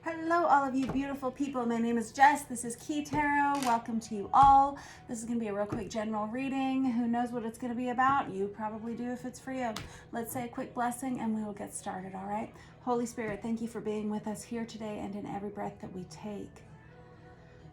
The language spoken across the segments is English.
Hello, all of you beautiful people. My name is Jess. This is Key Tarot. Welcome to you all. This is going to be a real quick general reading. Who knows what it's going to be about? You probably do if it's for you. Let's say a quick blessing and we will get started, all right? Holy Spirit, thank you for being with us here today and in every breath that we take.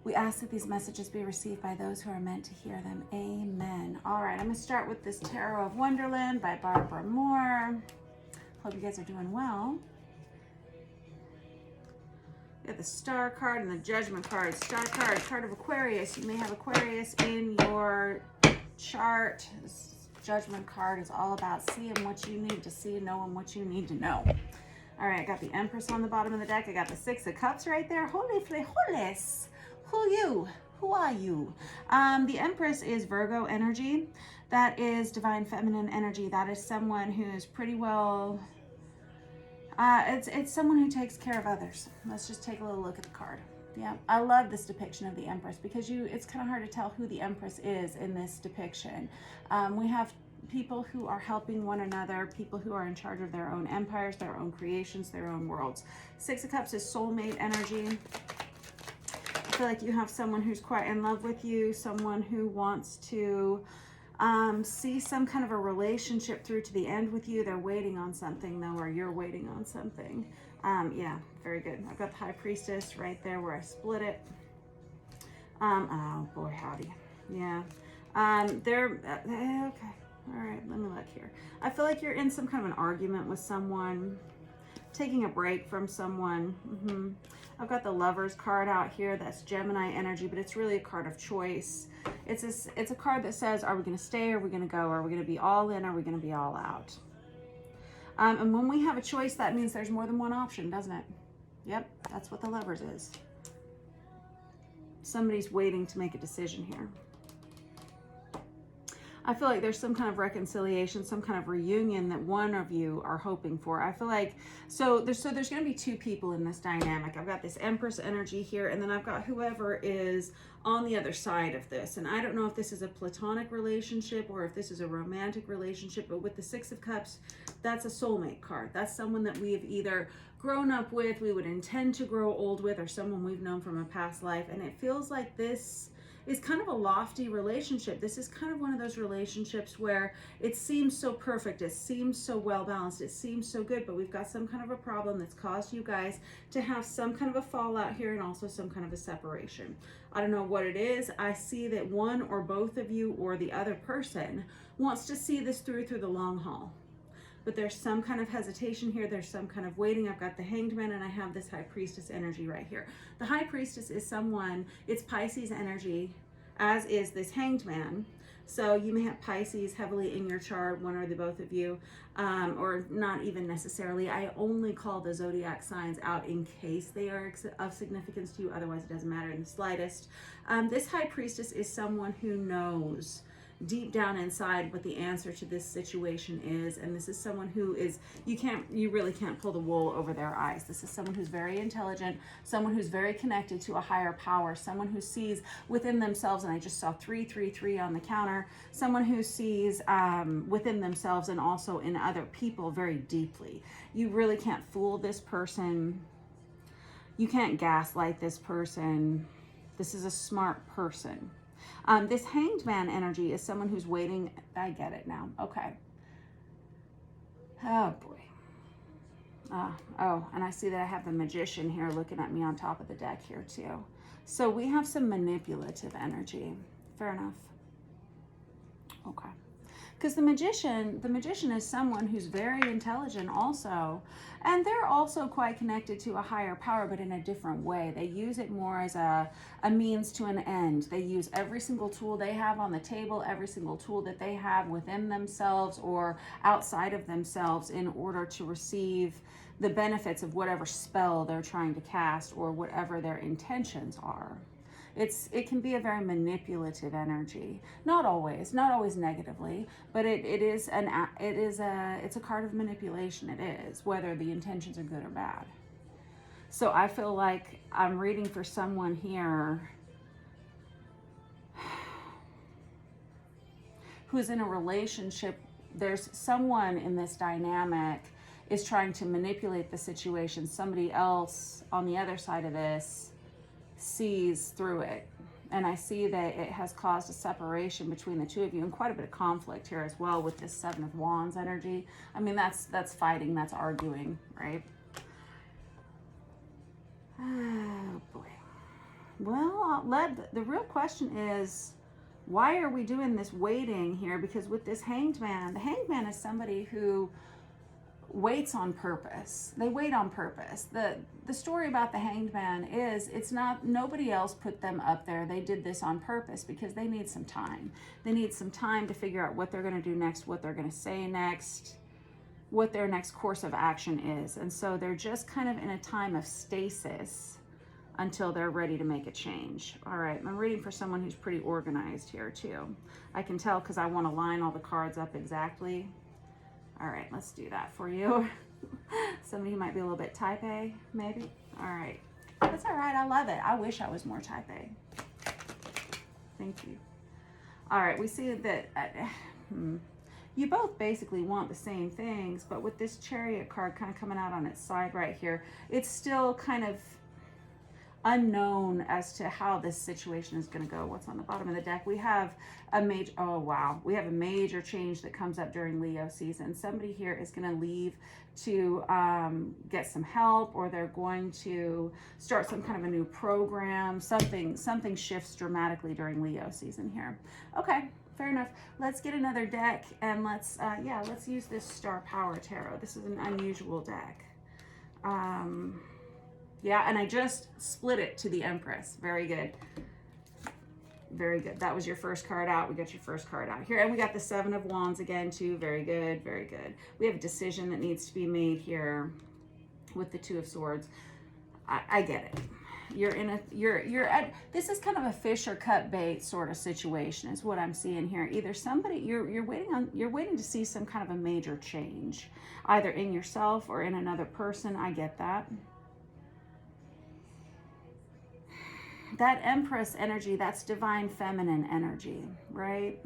We ask that these messages be received by those who are meant to hear them. Amen. All right, I'm going to start with this Tarot of Wonderland by Barbara Moore. Hope you guys are doing well. We have the Star card and the Judgment card. Star card, card of Aquarius. You may have Aquarius in your chart. This Judgment card is all about seeing what you need to see, knowing what you need to know. All right, I got the Empress on the bottom of the deck. I got the Six of Cups right there. Holy frijoles. Who you? Who are you? The Empress is Virgo energy. That is divine feminine energy. That is someone who is pretty well... it's someone who takes care of others. Let's just take a little look at the card. Yeah, I love this depiction of the Empress because it's kind of hard to tell who the Empress is in this depiction. We have people who are helping one another, people who are in charge of their own empires, their own creations, their own worlds. Six of Cups is soulmate energy. I feel like you have someone who's quite in love with you, someone who wants to see some kind of a relationship through to the end with you. They're waiting on something though, or you're waiting on something. Yeah, very good. I've got the High Priestess right there where I split it. Oh boy, howdy. Yeah. Okay. All right, let me look here. I feel like you're in some kind of an argument with someone, taking a break from someone. I've got the Lovers card out here. That's Gemini energy, but it's really a card of choice. It's a card that says, are we going to stay? Or are we going to go? Are we going to be all in? Or are we going to be all out? And when we have a choice, that means there's more than one option, doesn't it? Yep, that's what the Lovers is. Somebody's waiting to make a decision here. I feel like there's some kind of reconciliation, some kind of reunion that one of you are hoping for. I feel like, so there's going to be two people in this dynamic. I've got this Empress energy here, and then I've got whoever is on the other side of this. And I don't know if this is a platonic relationship or if this is a romantic relationship, but with the Six of Cups, that's a soulmate card. That's someone that we have either grown up with, we would intend to grow old with, or someone we've known from a past life. And it feels like this is kind of a lofty relationship. This is kind of one of those relationships where it seems so perfect, it seems so well balanced, it seems so good, but we've got some kind of a problem that's caused you guys to have some kind of a fallout here and also some kind of a separation. I don't know what it is. I see that one or both of you or the other person wants to see this through the long haul. But there's some kind of hesitation here. There's some kind of waiting. I've got the Hanged Man and I have this High Priestess energy right here. The High Priestess is someone, it's Pisces energy, as is this Hanged Man. So you may have Pisces heavily in your chart, one or the both of you, or not even necessarily. I only call the zodiac signs out in case they are of significance to you. Otherwise, it doesn't matter in the slightest. This High Priestess is someone who knows deep down inside what the answer to this situation is, and this is someone who is, you really can't pull the wool over their eyes. This is someone who's very intelligent, someone who's very connected to a higher power, someone who sees within themselves, and I just saw 333 on the counter, someone who sees within themselves and also in other people very deeply. You really can't fool this person. You can't gaslight this person. This is a smart person. This Hanged Man energy is someone who's waiting. I get it now. Okay. Oh, boy. Oh, and I see that I have the Magician here looking at me on top of the deck here, too. So we have some manipulative energy. Fair enough. Okay. Because the magician is someone who's very intelligent also, and they're also quite connected to a higher power, but in a different way. They use it more as a means to an end. They use every single tool they have on the table, every single tool that they have within themselves or outside of themselves in order to receive the benefits of whatever spell they're trying to cast or whatever their intentions are. It can be a very manipulative energy. Not always negatively, but it's a card of manipulation. It is, whether the intentions are good or bad. So I feel like I'm reading for someone here who's in a relationship. There's someone in this dynamic is trying to manipulate the situation. Somebody else on the other side of this sees through it. And I see that it has caused a separation between the two of you and quite a bit of conflict here as well with this Seven of Wands energy. I mean, that's fighting, that's arguing, right? Oh boy. Well, the real question is, why are we doing this waiting here? Because with this Hanged Man, the Hanged Man is somebody who waits on purpose. They wait on purpose. The story about the Hanged Man is, it's not, nobody else put them up there. They did this on purpose because they need some time. They need some time to figure out what they're going to do next, what they're going to say next, what their next course of action is. And so they're just kind of in a time of stasis until they're ready to make a change. All right, I'm reading for someone who's pretty organized here too. I can tell because I want to line all the cards up exactly. All right, let's do that for you. Somebody who might be a little bit type A, maybe. All right, that's all right, I love it. I wish I was more type A. Thank you. All right, we see that you both basically want the same things, but with this Chariot card kind of coming out on its side right here, it's still kind of unknown as to how this situation is going to go. What's on the bottom of the deck? We have a major, oh wow, we have a major change that comes up during Leo season. Somebody here is going to leave to get some help, or they're going to start some kind of a new program. Something shifts dramatically during Leo season here. Okay, fair enough. Let's get another deck and let's use this Star Power Tarot. This is an unusual deck. Yeah, and I just split it to the Empress. Very good. Very good. That was your first card out. We got your first card out here. And we got the Seven of Wands again, too. Very good. Very good. We have a decision that needs to be made here with the Two of Swords. I get it. You're at, this is kind of a fish or cut bait sort of situation is what I'm seeing here. Either somebody, you're waiting to see some kind of a major change, either in yourself or in another person. I get that. That Empress energy, that's divine feminine energy, right?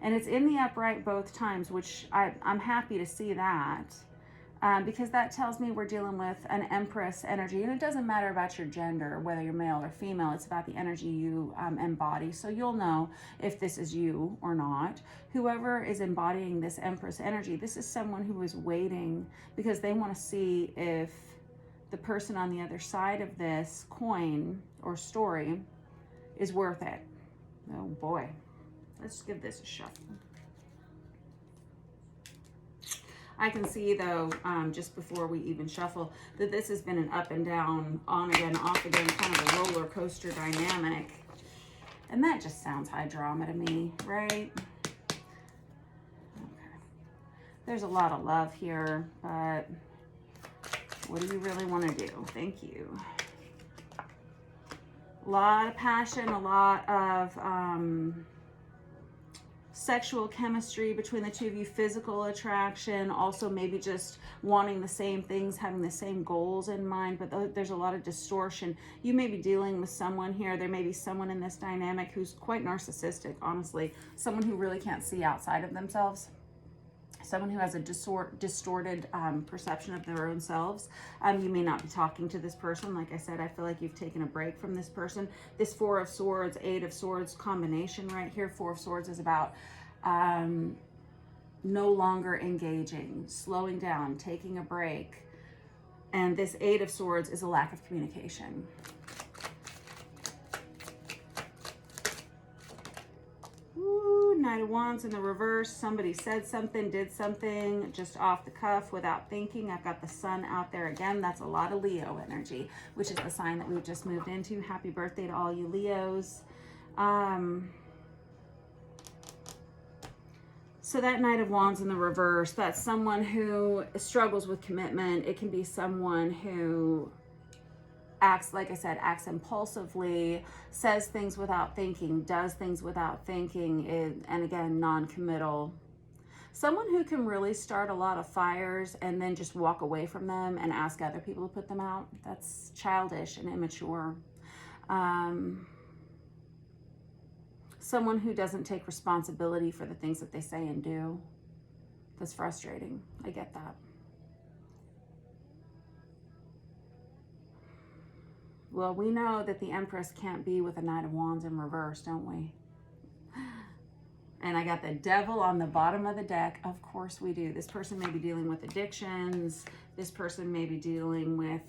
And it's in the upright both times, which I'm happy to see that, because that tells me we're dealing with an Empress energy. And it doesn't matter about your gender, whether you're male or female, it's about the energy you embody. So you'll know if this is you or not. Whoever is embodying this Empress energy, this is someone who is waiting because they want to see if the person on the other side of this coin or story is worth it. Oh boy, let's give this a shuffle. I can see though, just before we even shuffle, that this has been an up and down, on again, off again, kind of a roller coaster dynamic. And that just sounds high drama to me, right? Okay. There's a lot of love here, but what do you really want to do? Thank you. A lot of passion, a lot of sexual chemistry between the two of you, physical attraction, also maybe just wanting the same things, having the same goals in mind, but there's a lot of distortion. You may be dealing with someone here. There may be someone in this dynamic who's quite narcissistic, honestly. Someone who really can't see outside of themselves. Someone who has a distorted perception of their own selves. You may not be talking to this person. Like I said, I feel like you've taken a break from this person. This Four of Swords, Eight of Swords combination right here. Four of Swords is about no longer engaging, slowing down, taking a break. And this Eight of Swords is a lack of communication. Knight of Wands in the reverse. Somebody said something, did something just off the cuff without thinking. I've got the Sun out there again. That's a lot of Leo energy, which is the sign that we've just moved into. Happy birthday to all you Leos. So that Knight of Wands in the reverse, that's someone who struggles with commitment. It can be someone who acts, like I said, acts impulsively, says things without thinking, does things without thinking, and again, non-committal. Someone who can really start a lot of fires and then just walk away from them and ask other people to put them out. That's childish and immature. Someone who doesn't take responsibility for the things that they say and do. That's frustrating. I get that. Well, we know that the Empress can't be with a Knight of Wands in reverse, don't we? And I got the Devil on the bottom of the deck. Of course we do. This person may be dealing with addictions. This person may be dealing with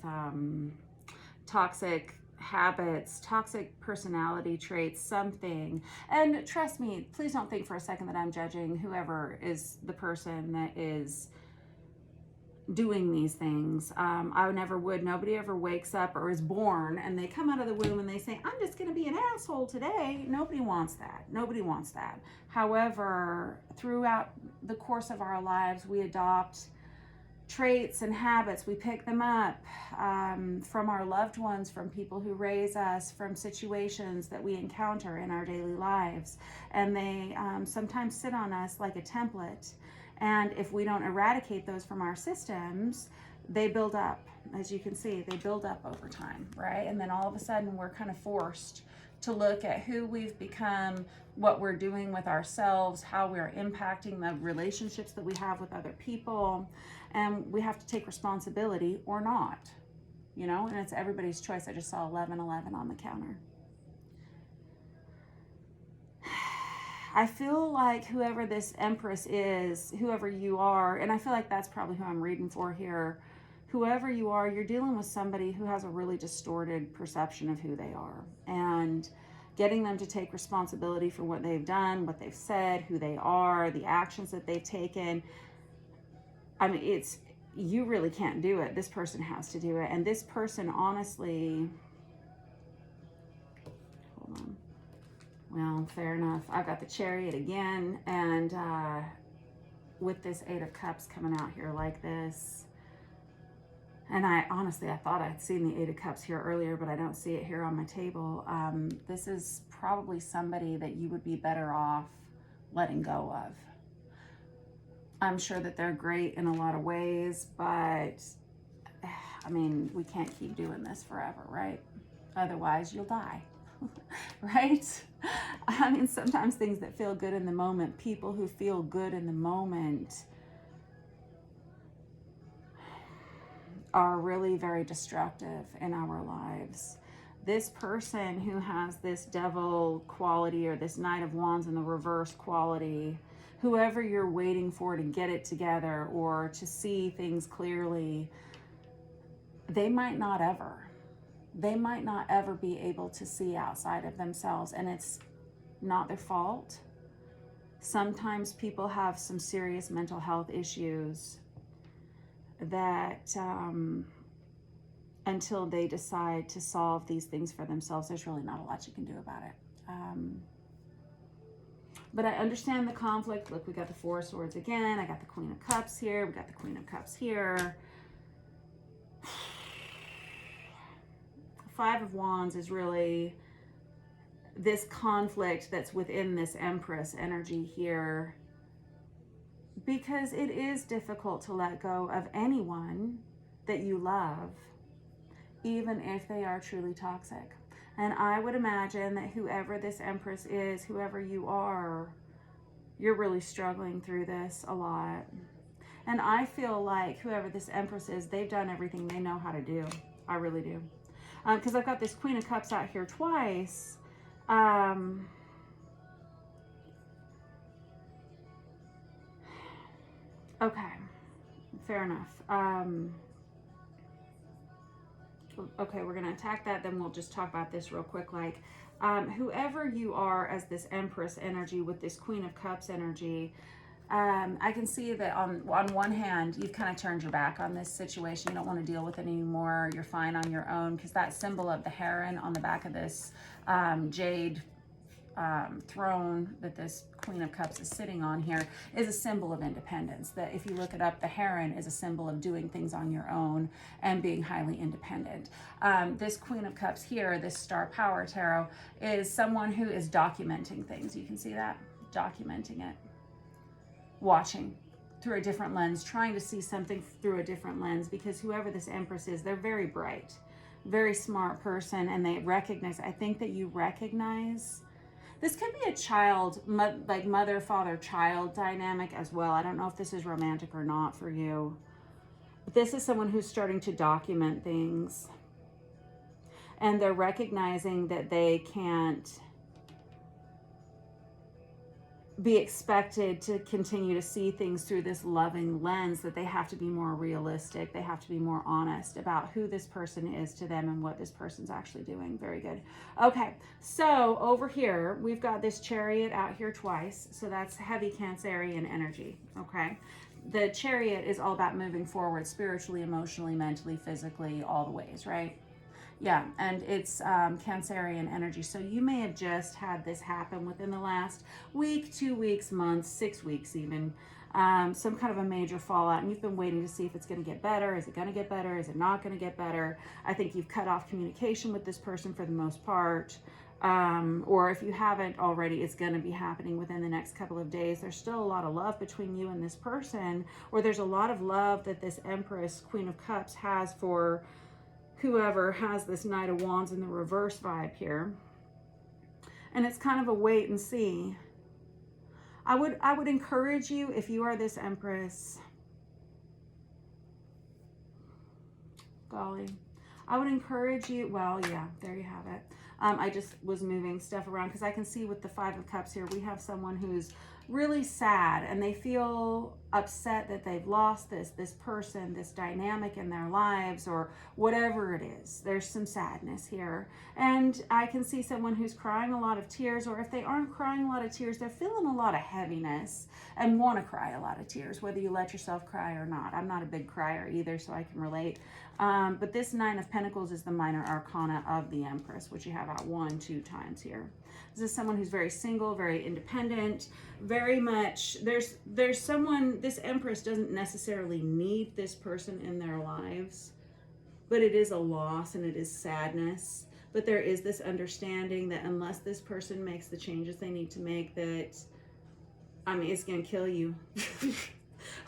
toxic habits, toxic personality traits, something. And trust me, please don't think for a second that I'm judging whoever is the person that is doing these things. I never would. Nobody ever wakes up or is born and they come out of the womb and they say, I'm just going to be an asshole today. Nobody wants that. Nobody wants that. However, throughout the course of our lives, we adopt traits and habits. We pick them up from our loved ones, from people who raise us, from situations that we encounter in our daily lives. And they sometimes sit on us like a template. And if we don't eradicate those from our systems, they build up. As you can see, they build up over time, right? And then all of a sudden we're kind of forced to look at who we've become, what we're doing with ourselves, how we're impacting the relationships that we have with other people. And we have to take responsibility or not, you know, and it's everybody's choice. I just saw 1111 on the counter. I feel like whoever this Empress is, whoever you are, and I feel like that's probably who I'm reading for here, whoever you are, you're dealing with somebody who has a really distorted perception of who they are. And getting them to take responsibility for what they've done, what they've said, who they are, the actions that they've taken. I mean, you really can't do it. This person has to do it. And this person, honestly, hold on. Well, fair enough. I've got the Chariot again, and with this Eight of Cups coming out here like this, and I thought I'd seen the Eight of Cups here earlier, but I don't see it here on my table. This is probably somebody that you would be better off letting go of. I'm sure that they're great in a lot of ways, but I mean, we can't keep doing this forever, right? Otherwise, you'll die. Right? I mean, sometimes things that feel good in the moment, people who feel good in the moment are really very destructive in our lives. This person who has this Devil quality or this Knight of Wands in the reverse quality, whoever you're waiting for to get it together or to see things clearly, they might not ever be able to see outside of themselves, and it's not their fault. Sometimes people have some serious mental health issues that until they decide to solve these things for themselves, there's really not a lot you can do about it. But I understand the conflict. Look, we got the Four of Swords again. I got the Queen of Cups here. We got the Queen of Cups here. Five of Wands is really this conflict that's within this Empress energy here, because it is difficult to let go of anyone that you love, even if they are truly toxic. And I would imagine that whoever this Empress is, whoever you are, you're really struggling through this a lot. And I feel like whoever this Empress is, they've done everything they know how to do. I really do. Because I've got this Queen of Cups out here twice. Okay, fair enough. Okay, we're going to attack that. Then we'll just talk about this real quick. Like, whoever you are as this Empress energy with this Queen of Cups energy, I can see that on one hand, you've kind of turned your back on this situation. You don't want to deal with it anymore. You're fine on your own, because that symbol of the heron on the back of this jade throne that this Queen of Cups is sitting on here is a symbol of independence. That if you look it up, the heron is a symbol of doing things on your own and being highly independent. This Queen of Cups here, this Star Power Tarot, is someone who is documenting things. You can see that? Documenting it. Watching through a different lens, trying to see something through a different lens, because whoever this Empress is, they're very bright, very smart person, and they recognize, I think that you recognize, this could be a child, like mother, father, child dynamic as well. I don't know if this is romantic or not for you, but this is someone who's starting to document things. And they're recognizing that they can't be expected to continue to see things through this loving lens, that they have to be more realistic. They have to be more honest about who this person is to them and what this person's actually doing. Very good. Okay, so over here, we've got this Chariot out here twice. So that's heavy Cancerian energy, okay? The Chariot is all about moving forward spiritually, emotionally, mentally, physically, all the ways, right? Yeah, and it's Cancerian energy. So you may have just had this happen within the last week, 2 weeks, month, 6 weeks even. Some kind of a major fallout, and you've been waiting to see if it's going to get better. Is it going to get better? Is it not going to get better? I think you've cut off communication with this person for the most part. Or if you haven't already, it's going to be happening within the next couple of days. There's still a lot of love between you and this person, or there's a lot of love that this Empress, Queen of Cups, has for whoever has this Knight of Wands in the reverse vibe here. And it's kind of a wait and see. I would encourage you, if you are this Empress, golly, I would encourage you, well, yeah, there you have it. I just was moving stuff around because I can see with the Five of Cups here, we have someone who's really sad and they feel upset that they've lost this person, this dynamic in their lives, or whatever it is. There's some sadness here. And I can see someone who's crying a lot of tears, or if they aren't crying a lot of tears, they're feeling a lot of heaviness and want to cry a lot of tears, whether you let yourself cry or not. I'm not a big crier either, so I can relate. But this Nine of Pentacles is the minor arcana of the Empress, which you have out 1, 2 times here. This is someone who's very single, very independent, very much, there's someone, this Empress doesn't necessarily need this person in their lives, but it is a loss and it is sadness. But there is this understanding that unless this person makes the changes they need to make, that, I mean, it's going to kill you.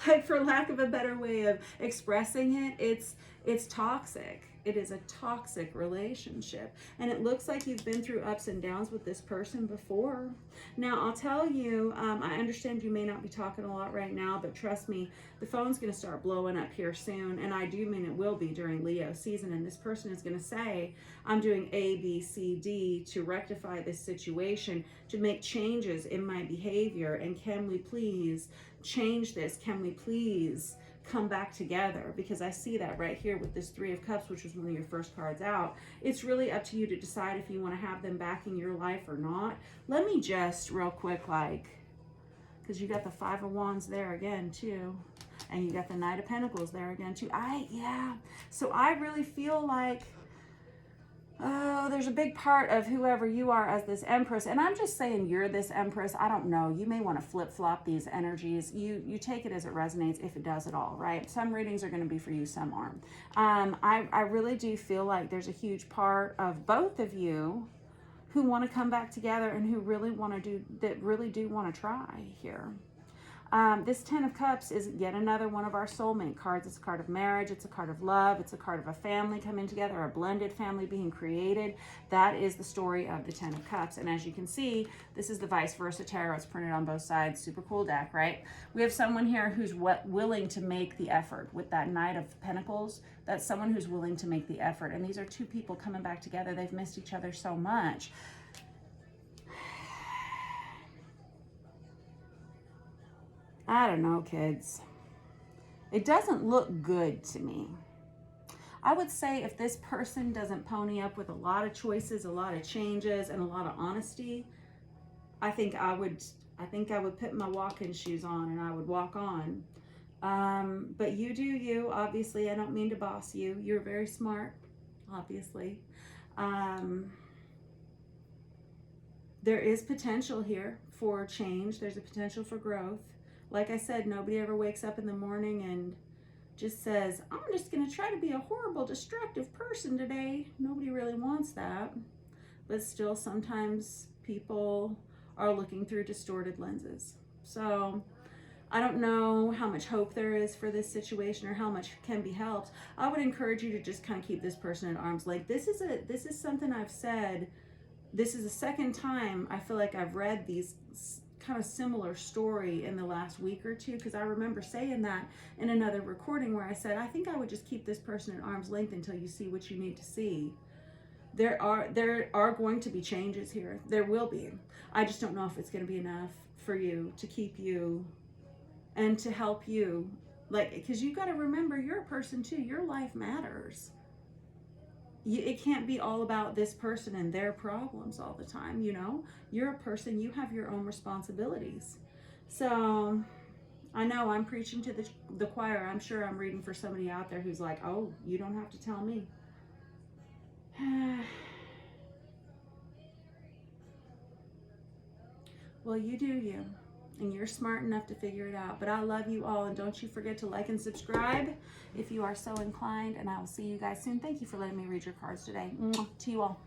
Like, for lack of a better way of expressing it, it's toxic. It is a toxic relationship. And it looks like you've been through ups and downs with this person before. Now, I'll tell you, I understand you may not be talking a lot right now, but trust me, the phone's going to start blowing up here soon. And I do mean it will be during Leo season. And this person is going to say, I'm doing A, B, C, D to rectify this situation, to make changes in my behavior. And can we please change this? Can we please come back together? Because I see that right here with this Three of Cups, which was one of your first cards out. It's really up to you to decide if you want to have them back in your life or not. Let me just real quick, like, because you got the Five of Wands there again too, and you got the Knight of Pentacles there again too. So I really feel like, oh, there's a big part of whoever you are as this Empress. And I'm just saying you're this Empress. I don't know. You may want to flip-flop these energies. You take it as it resonates, if it does at all, right? Some readings are going to be for you, some aren't. I really do feel like there's a huge part of both of you who want to come back together and who really want to do want to try here. This Ten of Cups is yet another one of our soulmate cards. It's a card of marriage. It's a card of love. It's a card of a family coming together, a blended family being created. That is the story of the Ten of Cups. And as you can see, this is the vice versa tarot. It's printed on both sides. Super cool deck, right? We have someone here who's willing to make the effort with that Knight of Pentacles. That's someone who's willing to make the effort. And these are two people coming back together. They've missed each other so much. I don't know, kids. It doesn't look good to me. I would say if this person doesn't pony up with a lot of choices, a lot of changes, and a lot of honesty, I think I would put my walking shoes on and I would walk on. But you do you. Obviously, I don't mean to boss you. You're very smart, obviously. There is potential here for change. There's a potential for growth. Like I said, nobody ever wakes up in the morning and just says, I'm just going to try to be a horrible, destructive person today. Nobody really wants that. But still, sometimes people are looking through distorted lenses. So I don't know how much hope there is for this situation or how much can be helped. I would encourage you to just kind of keep this person at arm's length. This is something I've said. This is the second time I feel like I've read these kind of similar story in the last week or two, because I remember saying that in another recording where I said, I think I would just keep this person at arm's length until you see what you need to see. There are going to be changes here. There will be. I just don't know if it's going to be enough for you to keep you and to help you. Like, because you got to remember, you're a person too. Your life matters. It can't be all about this person and their problems all the time, you know? You're a person, you have your own responsibilities. So I know I'm preaching to the choir. I'm sure I'm reading for somebody out there who's like, oh, you don't have to tell me. Well, you do you. And you're smart enough to figure it out. But I love you all. And don't you forget to like and subscribe if you are so inclined. And I will see you guys soon. Thank you for letting me read your cards today. Mwah, to you all.